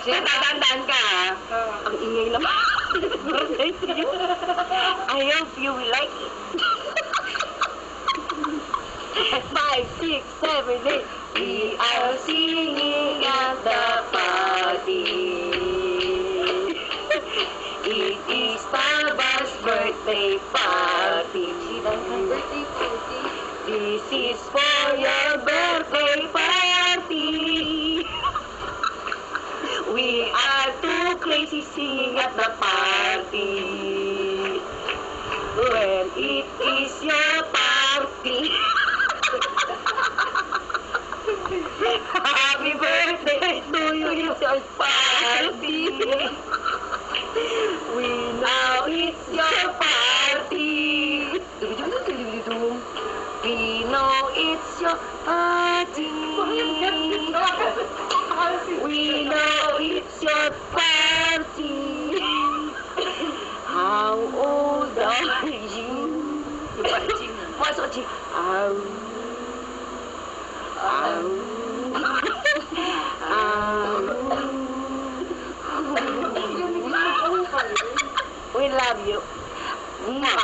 Tatandaan ka, ha? Ang ingay naman. Birthday to you. I hope you will like it. 5, 6, 7, 8. We are singing at the party. It is Papa's birthday party. Birthday party. This is for your birthday party. We are too crazy singing at the party. When it is your party. Happy birthday to you, it's your party. We know it's your party. We know it's your party. We know it's your party. How old are you? Masuk Cik. We love you. Mwah.